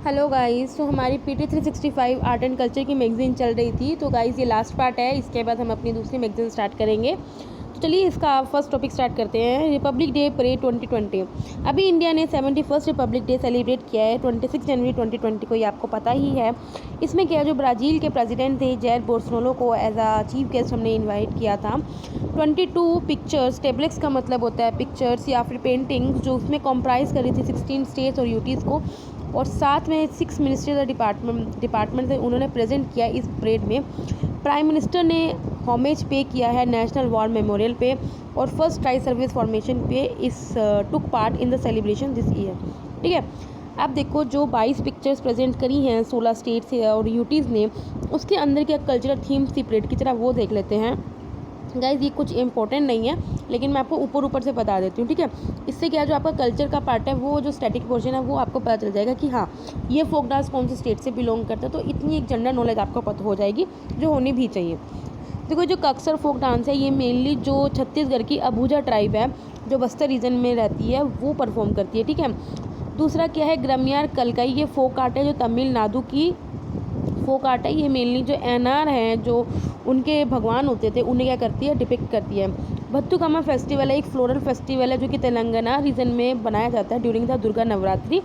Hello guys. तो हमारी PT 365 art and culture की मैगज़ीन चल रही थी। तो गाइस ये लास्ट पार्ट है, इसके बाद हम अपनी दूसरी मैगज़ीन स्टार्ट करेंगे। तो चलिए इसका फर्स्ट टॉपिक स्टार्ट करते हैं। Republic day parade 2020। अभी इंडिया ने 71st रिपब्लिक डे सेलिब्रेट किया है 26 जनवरी 2020 को, ये आपको पता ही है। इसमें क्या जो ब्राज़ील के प्रेसिडेंट थे जैर बोल्सोनारो को एज अ चीफ गेस्ट हमने इन्वाइट किया था। 22 पिक्चर्स, टेबलेट्स का मतलब होता है पिक्चर्स या फिर पेंटिंग्स, जो उसमें कॉम्प्राइज़ करी थी 16 स्टेट्स और यूटीज़ को, और साथ में 6 मिनिस्ट्री डिपार्टमेंट से उन्होंने प्रेजेंट किया इस परेड में। प्राइम मिनिस्टर ने होमेज पे किया है नेशनल वॉर मेमोरियल पे और फर्स्ट ट्राई सर्विस फॉर्मेशन पे इस took part in the celebration this year. ठीक है, आप देखो जो 22 पिक्चर्स प्रेजेंट करी हैं 16 स्टेट्स और यूटीज़ ने, उसके अंदर क्या कल्चरल थीम्स थी परेड की तरह, वो देख लेते हैं। गाइस ये कुछ इंपॉर्टेंट नहीं है, लेकिन मैं आपको ऊपर से बता देती हूँ। ठीक है, इससे क्या जो आपका कल्चर का पार्ट है, वो जो स्टैटिक पोर्शन है, वो आपको पता चल जाएगा कि हाँ ये फोक डांस कौन से स्टेट से बिलोंग करता है। तो इतनी एक जनरल नॉलेज आपको पता हो जाएगी, जो होनी भी चाहिए। देखो जो कक्सर फोक डांस है, ये मेनली जो छत्तीसगढ़ की अबूझा ट्राइब है, जो बस्तर रीजन में रहती है, वो परफॉर्म करती है। ठीक है, दूसरा क्या है ग्राम्यार कलकई, ये फोक आर्ट है जो तमिलनाडु की फोक आर्ट है। ये मेनली जो एनआर हैं, जो उनके भगवान होते थे, उन्हें क्या करती है, डिपिक्ट करती है। बथुकम्मा फेस्टिवल है, एक फ्लोरल फेस्टिवल है जो कि तेलंगाना रीजन में बनाया जाता है ड्यूरिंग द दुर्गा नवरात्रि।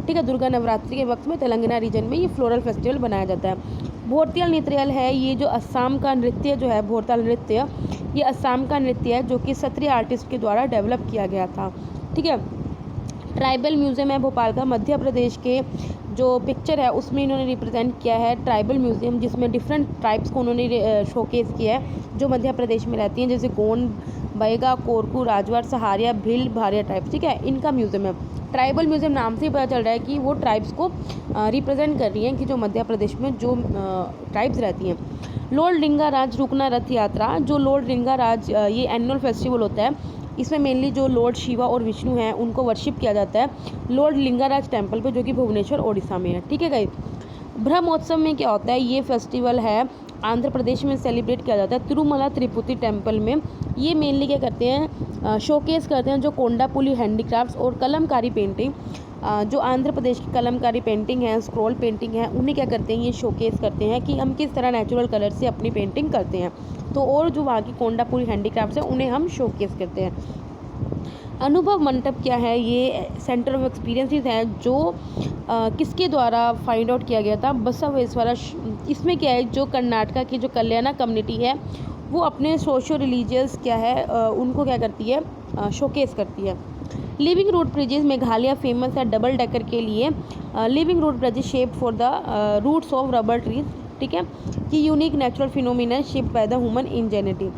ठीक है, दुर्गा नवरात्रि के वक्त में तेलंगाना रीजन में ये फ्लोरल फेस्टिवल बनाया जाता है। भोरताल नृत्य है, ये जो असम का नृत्य जो है भोरताल नृत्य, ये असम का नृत्य है जो कि क्षत्रिय आर्टिस्ट के द्वारा डेवलप किया गया था। ठीक है, ट्राइबल म्यूज़ियम है भोपाल का, मध्य प्रदेश के जो पिक्चर है उसमें इन्होंने रिप्रेजेंट किया है ट्राइबल म्यूज़ियम, जिसमें डिफरेंट ट्राइब्स को उन्होंने शोकेस किया है जो मध्य प्रदेश में रहती हैं, जैसे गोंड, बैगा, कोरकू, राजवाड़, सहारिया, भील, भारिया ट्राइब्स। ठीक है, इनका म्यूज़ियम है। ट्राइबल म्यूज़ियम नाम से ही पता चल रहा है कि वो ट्राइब्स को रिप्रेजेंट कर रही हैं, कि जो मध्य प्रदेश में जो ट्राइब्स रहती हैं। लॉर्ड लिंगाराज रुकना रथ यात्रा, जो लॉर्ड लिंगाराज ये एनुअल फेस्टिवल होता है। इसमें मेनली जो लॉर्ड शिवा और विष्णु हैं उनको वर्शिप किया जाता है लॉर्ड लिंगाराज टेम्पल पे, जो कि भुवनेश्वर ओडिशा में है। ठीक है गाइस, ब्रह्मोत्सव में क्या होता है, ये फेस्टिवल है आंध्र प्रदेश में सेलिब्रेट किया जाता है तिरुमला तिरुपति टेम्पल में। ये मेनली क्या करते हैं, शोकेस करते हैं जो कोंडापुली हैंडीक्राफ्ट्स और कलमकारी पेंटिंग, जो आंध्र प्रदेश की कलमकारी पेंटिंग है, स्क्रॉल पेंटिंग है, उन्हें क्या करते हैं, ये शोकेस करते हैं कि हम किस तरह नेचुरल कलर से अपनी पेंटिंग करते हैं। तो और जो वहाँ की कोंडापुरी हैंडीक्राफ्ट्स हैं उन्हें हम शोकेस करते हैं। अनुभव मंडप क्या है, ये सेंटर ऑफ एक्सपीरियंसेस है जो किसके द्वारा फाइंड आउट किया गया था, बसवेश्वरा। इसमें क्या है, जो कर्नाटका की जो कल्याणा कम्युनिटी है, वो अपने सोशो रिलीजियस क्या है उनको क्या करती है, शोकेस करती है। Living root bridges, Meghalaya famous है डबल डेकर के लिए। Living root bridges shape for the roots of rubber trees. ठीक है, कि unique natural phenomena shape by the human ingenuity.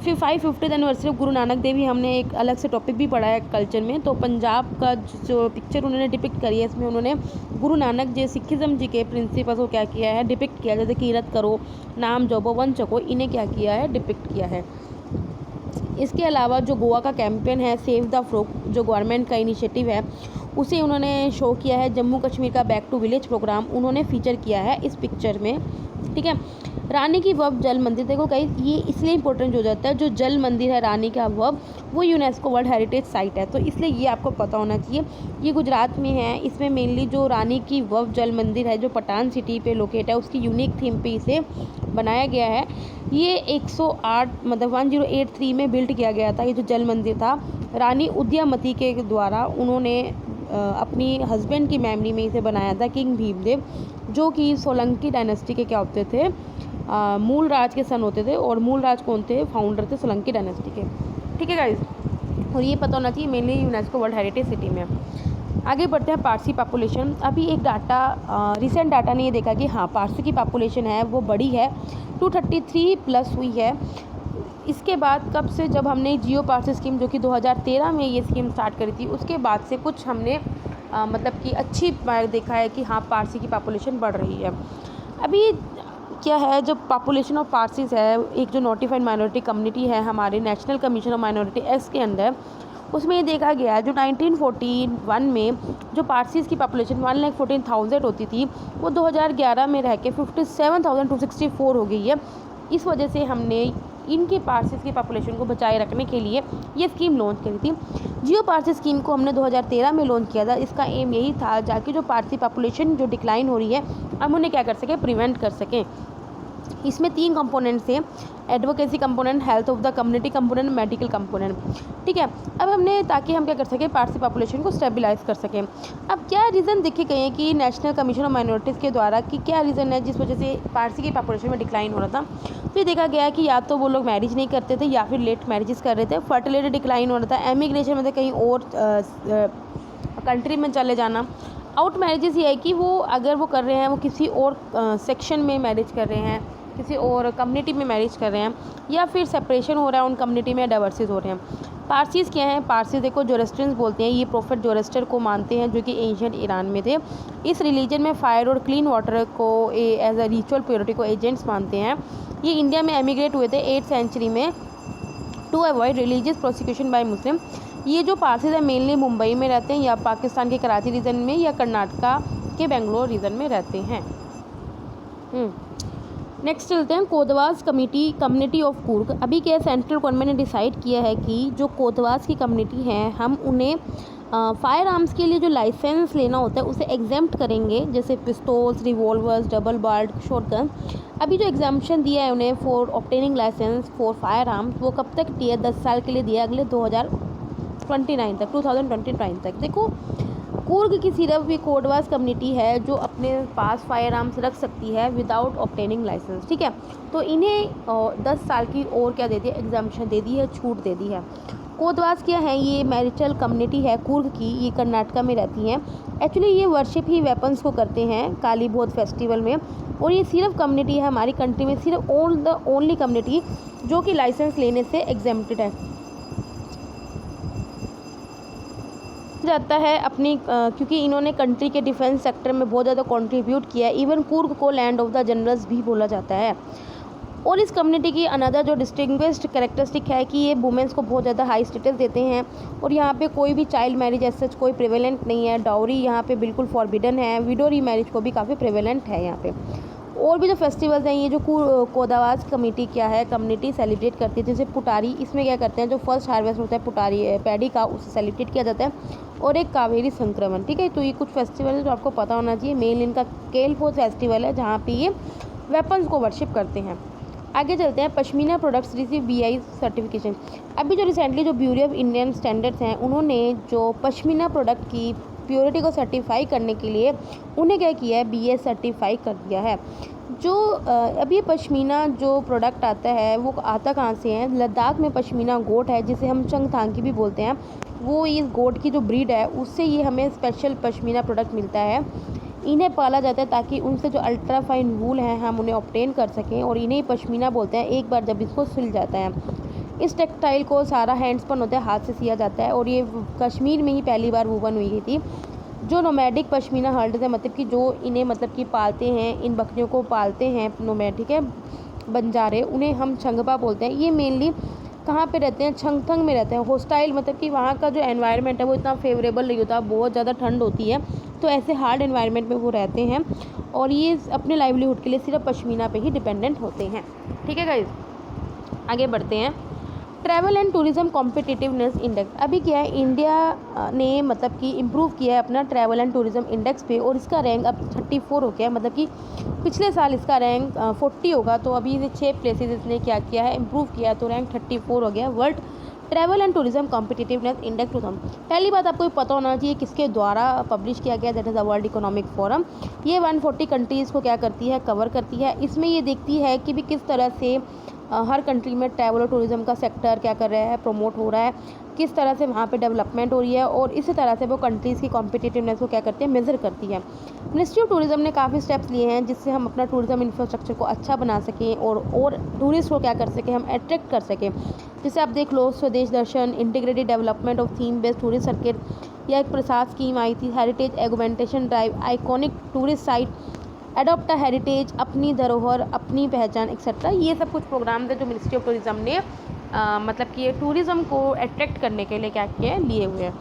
फिर 550th anniversary of Guru Nanak Dev, हमने एक अलग से टॉपिक भी पढ़ा है कल्चर में। तो पंजाब का जो पिक्चर उन्होंने डिपिक्ट करी है, इसमें उन्होंने गुरु नानक जी सिखिज़म जी के प्रिंसिपल्स को क्या किया है, डिपिक्ट किया, जैसे कीरत करो, नाम जपो, वन चको, इन्हें क्या किया है, डिपिक्ट किया है। इसके अलावा जो गोवा का कैंपेन है सेव द फ्रोक, जो गवर्नमेंट का इनिशिएटिव है, उसे उन्होंने शो किया है। जम्मू कश्मीर का बैक टू विलेज प्रोग्राम उन्होंने फीचर किया है इस पिक्चर में। ठीक है, रानी की वब जल मंदिर, देखो कहीं ये इसलिए इंपॉर्टेंट हो जाता है, जो जल मंदिर है रानी का वब, वो यूनेस्को वर्ल्ड हेरिटेज साइट है, तो इसलिए ये आपको पता होना चाहिए। ये गुजरात में है। इसमें मेनली जो रानी की वब जल मंदिर है, जो पठान सिटी पे लोकेट है, उसकी यूनिक थीम पे इसे बनाया गया है। ये 108 मतलब 1083 में बिल्ड किया गया था। ये जो जल मंदिर था रानी उदयमती के द्वारा, उन्होंने अपनी हस्बैंड की मेमोरी में इसे बनाया था, किंग भीमदेव, जो कि सोलंकी डायनेस्टी के क्या होते थे, मूल राज के सन होते थे। और मूल राज कौन थे, फाउंडर थे सोलंकी डायनेस्टी के। ठीक है गाइस, और ये पता होना चाहिए mainly UNESCO world heritage city में। आगे बढ़ते हैं, पारसी पॉपुलेशन। अभी एक डाटा रिसेंट डाटा ने ये देखा कि हाँ पारसी की पॉपुलेशन है वो बड़ी है, 233 प्लस हुई है। इसके बाद कब से, जब हमने जियो पारसी स्कीम जो कि 2013 में ये स्कीम स्टार्ट करी थी, उसके बाद से कुछ हमने मतलब कि अच्छी देखा है कि हाँ पारसी की पॉपुलेशन बढ़ रही है। अभी क्या है, जो पॉपुलेशन ऑफ पारसीज है, एक जो नोटिफाइड माइनॉरिटी कम्युनिटी है हमारे national commission of minority act के अंदर, उसमें ये देखा गया है जो 1941 में जो पारसीज की पॉपुलेशन 1,14,000 होती थी, वो 2011 में रह के 57,264 हो गई है। इस वजह से हमने इनके पार्सीज की पॉपुलेशन को बचाए रखने के लिए ये स्कीम लॉन्च करी थी। जियो पारसी स्कीम को हमने 2013 में लॉन्च किया था। इसका एम यही था जाकि जो पारसी पॉपुलेशन जो डिक्लाइन हो रही है हम उन्हें क्या कर सकें, प्रिवेंट कर सकें। इसमें 3 कंपोनेंट्स थे, advocacy component, health of the community component, medical component. ठीक है, अब हमने ताकि हम क्या कर सकें, पारसी पॉपुलेशन को स्टेबलाइज कर सकें। अब क्या रीज़न देखे गए हैं कि नेशनल कमीशन ऑफ माइनॉरिटीज़ के द्वारा कि क्या रीज़न है जिस वजह से पारसी की पॉपुलेशन में डिक्लाइन हो रहा था। तो ये देखा गया है कि या तो वो लोग मैरिज नहीं करते थे या फिर लेट मैरिजेस कर रहे थे, फर्टिलिटी डिक्लाइन हो रहा था, एमिग्रेशन मतलब कहीं और कंट्री में चले जाना। आउट मैरिजेस ये है कि वो अगर वो कर रहे हैं वो किसी और सेक्शन में मैरिज कर रहे हैं, किसी और कम्युनिटी में मैरिज कर रहे हैं, या फिर सेपरेशन हो रहा है उन कम्युनिटी में, डाइवर्सिस हो रहे हैं। पारसीज़ क्या हैं, पारसी देखो जोरोस्ट्रियंस बोलते हैं, ये प्रोफेट जोरोस्टर को मानते हैं जो कि एंशिएंट ईरान में थे। इस रिलीजन में फायर और क्लीन वाटर को एज अ रिचुअल प्योरिटी को एजेंट्स मानते हैं। ये इंडिया में एमिग्रेट हुए थे 8th सेंचुरी में to avoid religious prosecution by Muslim. ये जो पारसीज़ हैं मेनली मुंबई में रहते हैं या पाकिस्तान के कराची रीजन में या कर्नाटका के बेंगलोर रीजन में रहते हैं। नेक्स्ट चलते हैं कोदवास कम्युनिटी ऑफ कुर्ग। अभी क्या सेंट्रल गवर्नमेंट ने डिसाइड किया है कि जो कोदवास की कम्युनिटी है हम उन्हें फायर आर्म्स के लिए जो लाइसेंस लेना होता है उसे एग्जेम्प्ट करेंगे, जैसे pistols, revolvers, double barred shotgun. अभी जो एग्जाम्पशन दिया है उन्हें for obtaining licence for firearms वो कब तक दिया, 10 साल के लिए दिया, अगले 2029 तक। देखो कुर्ग की सिर्फ ये कोडवास कम्युनिटी है जो अपने पास फायर आर्म्स रख सकती है विदाउट ऑब्टेनिंग लाइसेंस। ठीक है, तो इन्हें 10 साल की और क्या दे दी, एग्जाम्पशन दे दी है, छूट दे दी है। कोदवास क्या है, ये मैरिटल कम्युनिटी है कुर्ग की, ये कर्नाटका में रहती हैं। एक्चुअली ये वर्शिप ही वेपन्स को करते हैं काली बोध फेस्टिवल में, और ये सिर्फ कम्युनिटी है हमारी कंट्री में, सिर्फ ओनली कम्युनिटी जो कि लाइसेंस लेने से एग्जेम्प्टेड है जाता है अपनी क्योंकि इन्होंने कंट्री के डिफेंस सेक्टर में बहुत ज़्यादा कंट्रीब्यूट किया है। इवन कुर्ग को लैंड ऑफ द जनरल्स भी बोला जाता है। और इस कम्युनिटी की अनदर जो डिस्टिंग्विश्ड कैरेक्टरिस्टिक है कि ये वुमेंस को बहुत ज़्यादा हाई स्टेटस देते हैं, और यहाँ पे कोई भी चाइल्ड मैरिज ऐसे कोई प्रिवेलेंट नहीं है, डाउरी यहाँ पे बिल्कुल फॉरबिडन है, विडो री मैरिज को भी काफ़ी प्रिवेलेंट है यहाँ पे। और भी जो फेस्टिवल्स हैं ये जो कोदावास कम्युनिटी क्या है कम्युनिटी सेलिब्रेट करती है, जैसे पुटारी, इसमें क्या करते हैं जो फर्स्ट हार्वेस्ट होता है पुटारी पैडी का उसे सेलिब्रेट किया जाता है, और एक कावेरी संक्रमण। ठीक है, तो ये कुछ फेस्टिवल है जो आपको पता होना चाहिए। मेन इनका केलफोर्स फेस्टिवल है जहाँ पे ये वेपन्स को वर्शिप करते हैं। आगे चलते हैं, pashmina products receive BI certification. अभी जो रिसेंटली जो ब्यूरो ऑफ इंडियन स्टैंडर्ड्स हैं उन्होंने जो पश्मीना प्रोडक्ट की प्योरिटी को सर्टिफाई करने के लिए उन्हें क्या किया है, BS सर्टिफाई कर दिया है। जो अब ये पश्मीना जो प्रोडक्ट आता है वो आता कहाँ से है, लद्दाख में पश्मीना गोट है जिसे हम चंगथांगी भी बोलते हैं, वो इस गोट की जो ब्रीड है उससे ये हमें स्पेशल पश्मीना प्रोडक्ट मिलता है। इन्हें पाला जाता है ताकि उनसे जो अल्ट्रा फाइन वूल है हम उन्हें ऑब्टेन कर सकें, और इन्हें पश्मीना बोलते हैं एक बार जब इसको सिल जाता है। इस टेक्सटाइल को सारा हैंड्सपन होता है, हाथ से सिया जाता है, और ये कश्मीर में ही पहली बार वूवन हुई थी। जो नोमैडिक पश्मीना हर्ड्स है, मतलब कि जो इन्हें मतलब कि पालते हैं, इन बकरियों को पालते हैं नोमैडिक है बंजारे, उन्हें हम छंगपा बोलते हैं। ये मेनली कहाँ पे रहते हैं, छंगथंग में रहते हैं। होस्टाइल मतलब कि वहाँ का जो एनवायरनमेंट है वो इतना फेवरेबल नहीं होता, बहुत ज़्यादा ठंड होती है, तो ऐसे हार्ड एनवायरनमेंट में वो रहते हैं, और ये अपने लाइवलीहुड के लिए सिर्फ पश्मीना पे ही डिपेंडेंट होते हैं। ठीक है गाइज, आगे बढ़ते हैं। Travel and tourism competitiveness index. अभी क्या है, इंडिया ने मतलब कि इम्प्रूव किया है अपना ट्रैवल एंड टूरिज़्म इंडेक्स पे, और इसका रैंक अब 34 हो गया है। मतलब कि पिछले साल इसका रैंक 40 होगा, तो अभी ये 6 प्लेसेस इसने क्या किया है, इम्प्रूव किया है, तो रैंक 34 हो गया world travel and tourism competitiveness index 2000। पहली बात आपको पता होना चाहिए किसके द्वारा पब्लिश किया गया, that is the world economic forum. ये 140 कंट्रीज़ को क्या करती है, कवर करती है। इसमें ये देखती है कि भी किस तरह से हर कंट्री में ट्रैवल और टूरिज़्म का सेक्टर क्या कर रहा है, प्रमोट हो रहा है, किस तरह से वहाँ पे डेवलपमेंट हो रही है, और इसी तरह से वो कंट्रीज़ की कॉम्पिटिटिवनेस को क्या करती है, मेज़र करती है। मिनिस्ट्री ऑफ टूरिज़्म ने काफ़ी स्टेप्स लिए हैं जिससे हम अपना टूरिज़्म इंफ्रास्ट्रक्चर को अच्छा बना सकें और टूरिस्ट को क्या कर सकें, हम अट्रैक्ट कर सकें। जैसे आप देख लो, Swadesh Darshan, integrated development of theme based tourist circuit, या एक प्रसाद स्कीम आई थी, heritage augmentation drive, iconic tourist site, adopt a heritage, अपनी धरोहर अपनी पहचान एक्सेट्रा। ये सब कुछ प्रोग्राम थे जो मिनिस्ट्री ऑफ टूरिज़्म ने मतलब कि टूरिज़्म को अट्रैक्ट करने के लिए क्या किया है, लिए हुए हैं।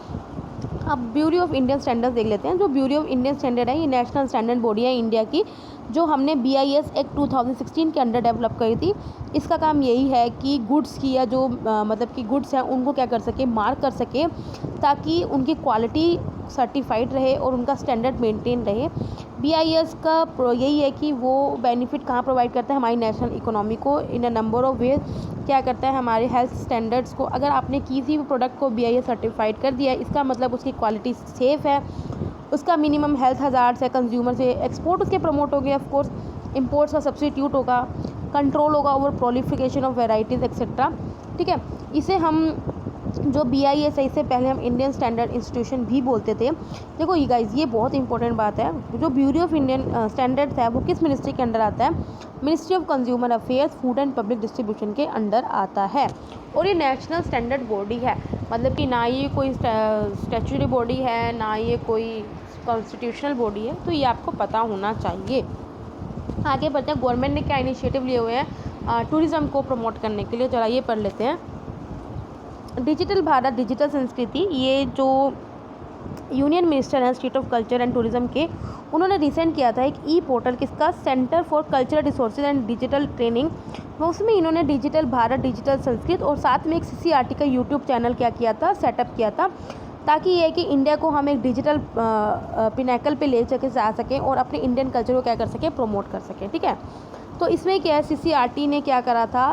अब ब्यूरो ऑफ इंडियन स्टैंडर्ड्स देख लेते हैं। जो ब्यूरो ऑफ इंडियन स्टैंडर्ड है, ये नेशनल स्टैंडर्ड बॉडी है इंडिया की, जो हमने BIS एक्ट 2016 के अंडर डेवलप करी थी। इसका काम यही है कि गुड्स की या जो मतलब कि गुड्स हैं उनको क्या कर सके, मार्क कर सके, ताकि उनकी क्वालिटी सर्टिफाइड रहे और उनका स्टैंडर्ड मेंटेन रहे। BIS का यही है कि वो बेनिफिट कहाँ प्रोवाइड करता है, हमारी नेशनल इकोनॉमी को इन अ नंबर ऑफ वेज। क्या करता है, हमारे हेल्थ स्टैंडर्ड्स को, अगर आपने किसी भी प्रोडक्ट को BIS सर्टिफाइड कर दिया है, इसका मतलब उसकी क्वालिटी सेफ़ है, उसका मिनिमम हेल्थ हज़ार्ड्स है कंज्यूमर से, एक्सपोर्ट उसके प्रमोट हो गए, ऑफ कोर्स इंपोर्ट्स का सब्स्टिट्यूट होगा, कंट्रोल होगा over proliferation of varieties etcetera. ठीक है, इसे हम जो BIS है, इससे पहले हम इंडियन स्टैंडर्ड इंस्टीट्यूशन भी बोलते थे। देखो ये गाइस, ये बहुत इंपॉर्टेंट बात है, जो ब्यूरो ऑफ इंडियन स्टैंडर्ड्स है वो किस मिनिस्ट्री के अंडर आता है, ministry of consumer affairs, food and public distribution के अंडर आता है। और ये नेशनल स्टैंडर्ड बॉडी है, मतलब कि ना ये कोई स्टैट्यूटरी बॉडी है, ना ये कोई कॉन्स्टिट्यूशनल बॉडी है, तो ये आपको पता होना चाहिए। आगे बढ़ते हैं, गवर्नमेंट ने क्या इनिशिएटिव लिए हुए हैं टूरिज़्म को प्रमोट करने के लिए, जरा ये पढ़ लेते हैं। डिजिटल भारत, डिजिटल संस्कृति, ये जो यूनियन मिनिस्टर हैं state of culture and tourism के, उन्होंने रिसेंट किया था एक पोर्टल किसका, centre for cultural resources and digital training. उसमें इन्होंने डिजिटल भारत, डिजिटल संस्कृत और साथ में एक CCRT का यूट्यूब चैनल क्या किया था, सेटअप किया था, ताकि ये है कि इंडिया को हम एक डिजिटल पिनैकल पे ले सके जा सकें और अपने इंडियन कल्चर को क्या कर सकें, प्रमोट कर सकें। ठीक है, तो इसमें क्या है, CCRT ने क्या करा था,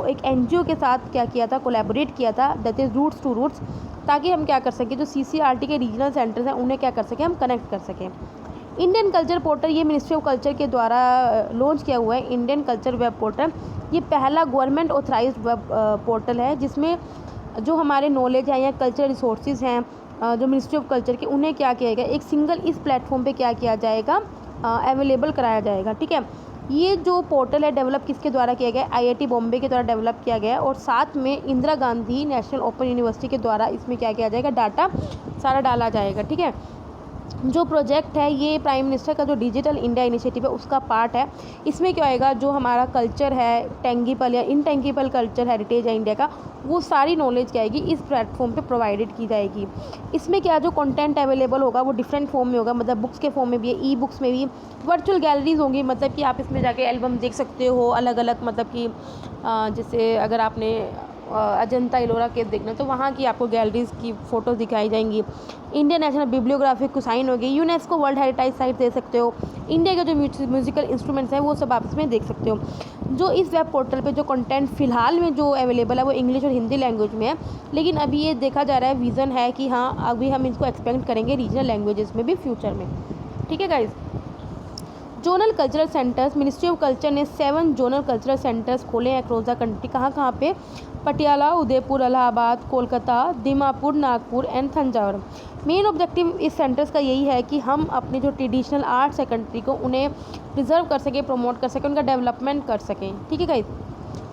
एक NGO के साथ क्या किया था, कोलैबोरेट किया था, that is roots to roots, ताकि हम क्या कर सकें, जो CCRT के रीजनल सेंटर्स हैं उन्हें क्या कर सकें, हम कनेक्ट कर सकें। इंडियन कल्चर पोर्टल, ये मिनिस्ट्री ऑफ कल्चर के द्वारा लॉन्च किया हुआ है इंडियन कल्चर वेब पोर्टल। ये पहला गवर्नमेंट ऑथराइज्ड वेब पोर्टल है, जिसमें जो हमारे नॉलेज है या कल्चर रिसोर्सेज हैं जो मिनिस्ट्री ऑफ कल्चर के, उन्हें क्या किया जाएगा, एक सिंगल इस प्लेटफॉर्म पे क्या किया जाएगा, अवेलेबल कराया जाएगा। ठीक है, ये जो पोर्टल है डेवलप किसके द्वारा किया गया, IIT बॉम्बे के द्वारा डेवलप किया गया है, और साथ में Indira Gandhi national open university के द्वारा इसमें क्या किया जाएगा, डाटा सारा डाला जाएगा। ठीक है, जो प्रोजेक्ट है ये प्राइम मिनिस्टर का जो डिजिटल इंडिया इनिशिएटिव है उसका पार्ट है। इसमें क्या होएगा, जो हमारा कल्चर है, टेंगिबल या इनटेंगिबल कल्चर हेरिटेज है इंडिया का, वो सारी नॉलेज क्या आएगी, इस प्लेटफॉर्म पे प्रोवाइडेड की जाएगी। इसमें क्या जो कंटेंट अवेलेबल होगा वो डिफरेंट फॉर्म में होगा, मतलब बुक्स के फॉर्म में भी है, ई-बुक्स में भी, वर्चुअल गैलरीज होंगी, मतलब कि आप इसमें जाके एल्बम देख सकते हो अलग अलग, मतलब कि जैसे अगर आपने अजंता एलोरा केव देखना तो वहाँ की आपको गैलरीज की फ़ोटोज़ दिखाई जाएंगी। इंडियन नेशनल बिब्लियोग्राफिक को साइन होगी, यूनेस्को वर्ल्ड हेरिटेज साइट दे सकते हो, इंडिया के जो म्यूजिकल इंस्ट्रूमेंट्स हैं वो सब आप इसमें देख सकते हो। जो इस वेब पोर्टल पे जो कंटेंट फ़िलहाल में जो अवेलेबल है वो इंग्लिश और हिंदी लैंग्वेज में है, लेकिन अभी ये देखा जा रहा है, विज़न है कि हाँ अभी हम इसको एक्सपेंड करेंगे रीजनल लैंग्वेजेस में भी फ्यूचर में। ठीक है guys, zonal cultural centres, ministry of culture ने 7 जोनल कल्चरल सेंटर्स खोले हैं अक्रॉस द कंट्री। कहाँ पे, Patiala, Udaipur, Allahabad, Kolkata, Dimapur, Nagpur and Thanjavur. Main objective इस सेंटर्स का यही है कि हम अपने जो ट्रेडिशनल आर्ट्स है कंट्री को, उन्हें प्रिजर्व कर सकें, प्रमोट कर सकें, उनका डेवलपमेंट कर सकें। ठीक है गाइस,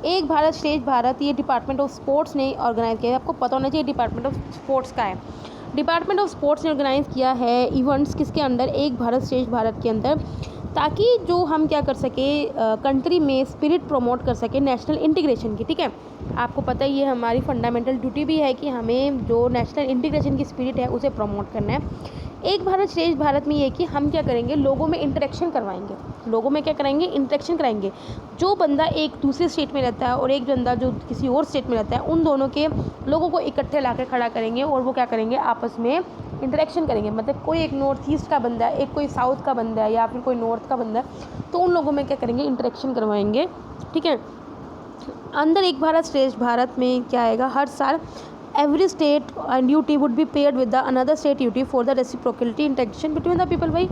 एक भारत श्रेष्ठ भारत, ये डिपार्टमेंट ऑफ स्पोर्ट्स ने ऑर्गेनाइज किया है। आपको पता होना चाहिए डिपार्टमेंट ऑफ स्पोर्ट्स का है। डिपार्टमेंट ऑफ स्पोर्ट्स ने ऑर्गेनाइज़ किया है इवेंट्स किसके अंडर, एक भारत श्रेष्ठ भारत के अंदर, ताकि जो हम क्या कर सके, कंट्री में स्पिरिट प्रमोट कर सके नेशनल इंटीग्रेशन की। ठीक है, आपको पता ही है हमारी फंडामेंटल ड्यूटी भी है कि हमें जो नेशनल इंटीग्रेशन की स्पिरिट है उसे प्रमोट करना है। एक भारत श्रेष्ठ भारत में ये कि हम क्या करेंगे, लोगों में इंटरेक्शन करवाएंगे, लोगों में क्या कराएंगे, इंटरेक्शन कराएंगे। जो बंदा एक दूसरे स्टेट में रहता है और एक बंदा जो किसी और स्टेट में रहता है, उन दोनों के लोगों को इकट्ठे ला कर खड़ा करेंगे और वो क्या करेंगे, आपस में इंटरेक्शन करेंगे। मतलब कोई एक नॉर्थ ईस्ट का बंदा है, एक कोई साउथ का बंदा है या फिर कोई नॉर्थ का बंदा है, तो उन लोगों में क्या करेंगे, इंटरेक्शन करवाएंगे। ठीक है, अंदर एक भारत श्रेष्ठ भारत में क्या आएगा, हर साल every state and duty would be paired with the another state duty for the reciprocity interaction between the people। भाई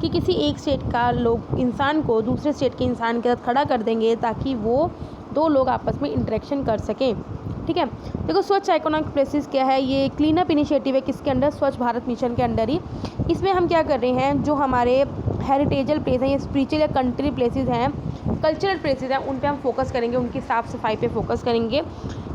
कि किसी एक स्टेट का लोग इंसान को दूसरे स्टेट के इंसान के साथ खड़ा कर देंगे ताकि वो दो लोग आपस में इंटरेक्शन कर सकें। ठीक है, देखो स्वच्छ आइकॉनिक प्लेसेस क्या है, ये क्लीन अप इनिशिएटिव है किसके अंडर, स्वच्छ भारत मिशन के अंडर ही। इसमें हम क्या कर रहे हैं, जो हमारे हेरिटेजल प्लेस हैं, ये स्पिरिचुअल या कंट्री प्लेसेस हैं, कल्चरल प्लेसेस हैं, उन पे हम फोकस करेंगे, उनकी साफ़ सफाई पे फोकस करेंगे।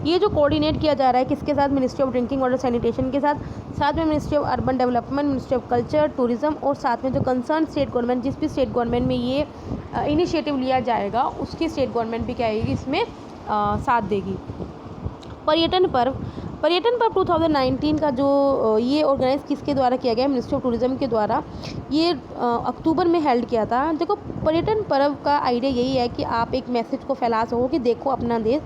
ये जो कोऑर्डिनेट किया जा रहा है किसके साथ, ministry of drinking water sanitation के साथ, साथ में ministry of urban development, ministry of culture tourism, और साथ में जो कंसर्न स्टेट गवर्नमेंट, जिस भी स्टेट गवर्नमेंट में ये इनिशिएटिव लिया जाएगा उसकी स्टेट गवर्नमेंट भी क्या आएगी, इसमें साथ देगी। पर्यटन पर्व, पर्यटन पर्व 2019 का जो ये ऑर्गेनाइज किसके द्वारा किया गया, मिनिस्ट्री ऑफ टूरिज्म के द्वारा। ये अक्टूबर में हेल्ड किया था। देखो पर्यटन पर्व का आइडिया यही है कि आप एक मैसेज को फैला सको कि देखो अपना देश,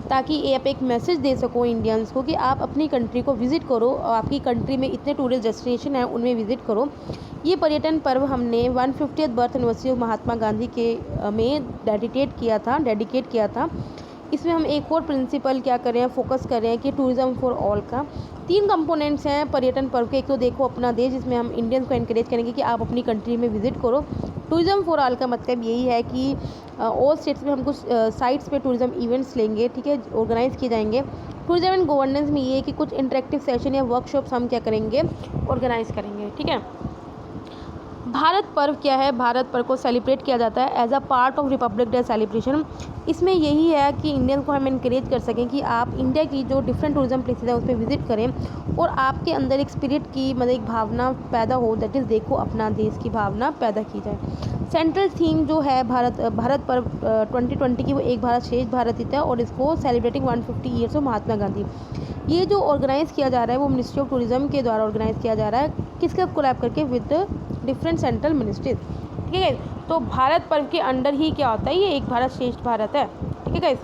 ताकि आप एक मैसेज दे सको इंडियंस को कि आप अपनी कंट्री को विज़िट करो और आपकी कंट्री में इतने टूरिस्ट डेस्टिनेशन हैं उनमें विज़िट करो। ये पर्यटन पर्व हमने 150th birth anniversary of Mahatma Gandhi के में डेडिकेट किया था। इसमें हम एक और प्रिंसिपल क्या कर रहे हैं, फोकस कर रहे हैं कि टूरिज़्म फॉर ऑल का 3 कंपोनेंट्स हैं पर्यटन पर्व के। एक तो देखो अपना देश, जिसमें हम इंडियंस को एनकरेज करेंगे कि आप अपनी कंट्री में विज़िट करो। टूरिज़्म फॉर ऑल का मतलब यही है कि ऑल स्टेट्स में हम कुछ साइट्स पे टूरिज़्म इवेंट्स लेंगे, ठीक है, ऑर्गेनाइज़ किए जाएंगे। टूरिज़्म एंड गवर्नेंस में ये है कि कुछ इंटरेक्टिव सेशन या वर्कशॉप्स हम क्या करेंगे, ऑर्गेनाइज़ करेंगे, ठीक है। भारत पर्व क्या है, भारत पर्व को सेलिब्रेट किया जाता है as a part of Republic Day celebration. इसमें यही है कि इंडियन को हम इनकरेज कर सकें कि आप इंडिया की जो डिफरेंट टूरिज्म प्लेसेस हैं उस पर विजिट करें और आपके अंदर एक स्पिरिट की मतलब एक भावना पैदा हो, दैट इज़ देखो अपना देश की भावना पैदा की जाए। सेंट्रल थीम जो है भारत पर्व 2020 की वो एक भारत श्रेष्ठ भारत हित है और इसको celebrating 150 years of Mahatma Gandhi. ये जो ऑर्गेनाइज़ किया जा रहा है वो मिनिस्ट्री ऑफ टूरिज्म के द्वारा ऑर्गेनाइज़ किया जा रहा है, किसके साथ कोलैब करके, विद डिफरेंट सेंट्रल मिनिस्ट्रीज, ठीक है। तो भारत पर्व के अंडर ही क्या होता है, ये एक भारत श्रेष्ठ भारत है, ठीक है गाइस।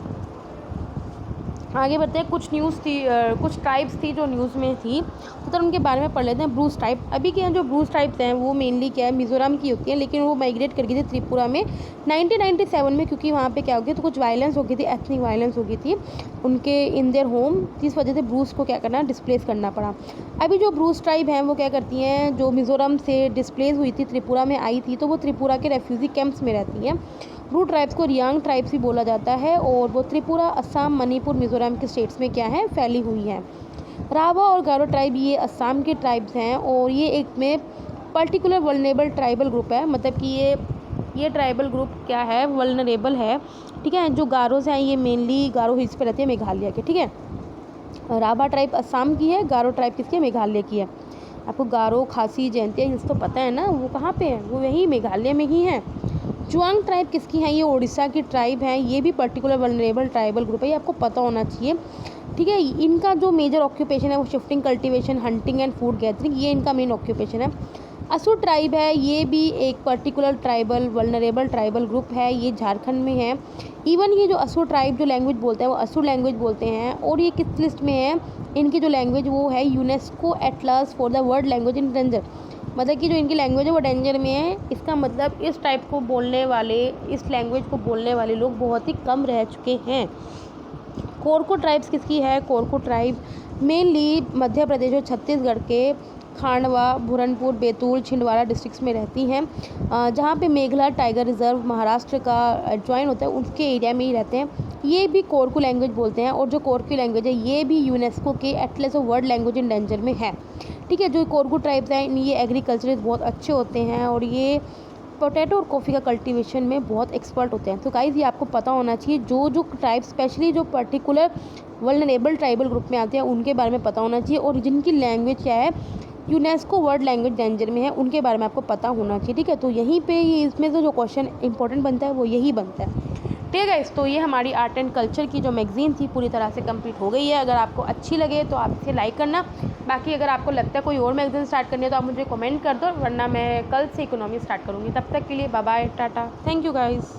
आगे बढ़ते हैं। कुछ न्यूज़ थी, कुछ ट्राइब्स थी जो न्यूज़ में थी, तो उनके बारे में पढ़ लेते हैं। ब्रूस ट्राइब, अभी के यहाँ जो ब्रूस ट्राइब्स हैं वो मेनली क्या है, मिज़ोरम की होती हैं, लेकिन वो माइग्रेट कर गई थी त्रिपुरा में 1997 में, क्योंकि वहाँ पे क्या हो गया, तो कुछ वायलेंस हो गई थी, एथनिक वायलेंस हो गई थी उनके इन देयर होम। इस वजह से ब्रूस को क्या करना, डिस्प्लेस करना पड़ा। अभी जो ब्रूस ट्राइब हैं वो क्या करती हैं, जो मिज़ोरम से डिस्प्लेस हुई थी, त्रिपुरा में आई थी, तो वो त्रिपुरा के रेफ्यूजी कैंप्स में रहती हैं। ब्रू ट्राइब्स को रियांग ट्राइब्स भी बोला जाता है और वो त्रिपुरा, असम, मणिपुर, मिज़ोरम के स्टेट्स में क्या है, फैली हुई हैं। राभा और गारो ट्राइब ये असम के ट्राइब्स हैं और ये एक में पर्टिकुलर वल्नरेबल ट्राइबल ग्रुप है, मतलब कि ये ट्राइबल ग्रुप क्या है, वल्नरेबल है, ठीक है। जो गारोज हैं ये मेनली गारो हिल्स पे रहते हैं, मेघालय के, ठीक है। राभा ट्राइब असम की है, गारो ट्राइब किसकी है, मेघालय की है। आपको गारो, खासी, जयंतिया हिल्स तो पता है ना, वो कहाँ पे है, वो यही मेघालय में ही है। जुआंग ट्राइब किसकी है, ये उड़ीसा की ट्राइब है, ये भी पर्टिकुलर वल्नरेबल ट्राइबल ग्रुप है, ये आपको पता होना चाहिए, ठीक है। इनका जो मेजर ऑक्यूपेशन है वो shifting, cultivation, hunting and food gathering, ये इनका मेन ऑक्यूपेशन है। असुर ट्राइब है, ये भी एक particular tribal vulnerable tribal group है, ये झारखंड में है। इवन ये जो असुर ट्राइब जो लैंग्वेज बोलते हैं वो असुर लैंग्वेज बोलते हैं, और ये किस लिस्ट में है, इनकी जो लैंग्वेज वो है UNESCO Atlas for the world language in danger, मतलब कि जो इनकी लैंग्वेज है वो डेंजर में है। इसका मतलब इस टाइप को बोलने वाले, इस लैंग्वेज को बोलने वाले लोग बहुत ही कम रह चुके हैं। कोरकू ट्राइब्स किसकी है, कोरकू ट्राइब मेनली मध्य प्रदेश और छत्तीसगढ़ के खांडवा, बुरहानपुर, बैतूल, छिंदवाड़ा डिस्ट्रिक्ट्स में रहती हैं, जहाँ पे मेघला टाइगर रिजर्व महाराष्ट्र का ज्वाइन होता है उसके एरिया में ही रहते हैं। ये भी कोरकू लैंग्वेज बोलते हैं और जो कोरकू लैंग्वेज है ये भी यूनेस्को के Atlas of world language in danger में है, ठीक है। जो कोरकू ट्राइब्स हैं ये एग्रीकल्चरिस्ट बहुत अच्छे होते हैं और ये पोटैटो और कॉफ़ी का कल्टीवेशन में बहुत एक्सपर्ट होते हैं। तो गाइस ये आपको पता होना चाहिए, जो ट्राइब स्पेशली जो पर्टिकुलर वल्नरेबल ट्राइबल ग्रुप में आते हैं उनके बारे में पता होना चाहिए, और जिनकी लैंग्वेज क्या है यूनेस्को वर्ल्ड लैंग्वेज डेंजर में है उनके बारे में आपको पता होना चाहिए, ठीक है। तो यहीं पे ये इसमें से जो क्वेश्चन इंपॉर्टेंट बनता है वो यही बनता है, ठीक है गाइस। तो ये हमारी आर्ट एंड कल्चर की जो मैगजीन थी पूरी तरह से कंप्लीट हो गई है। अगर आपको अच्छी लगे तो आप इसे लाइक करना, बाकी अगर आपको लगता है कोई और मैगजीन स्टार्ट करनी है तो आप मुझे कमेंट कर दो, वरना मैं कल से इकोनॉमी स्टार्ट करूँगी। तब तक के लिए bye bye, tata, thank you guys.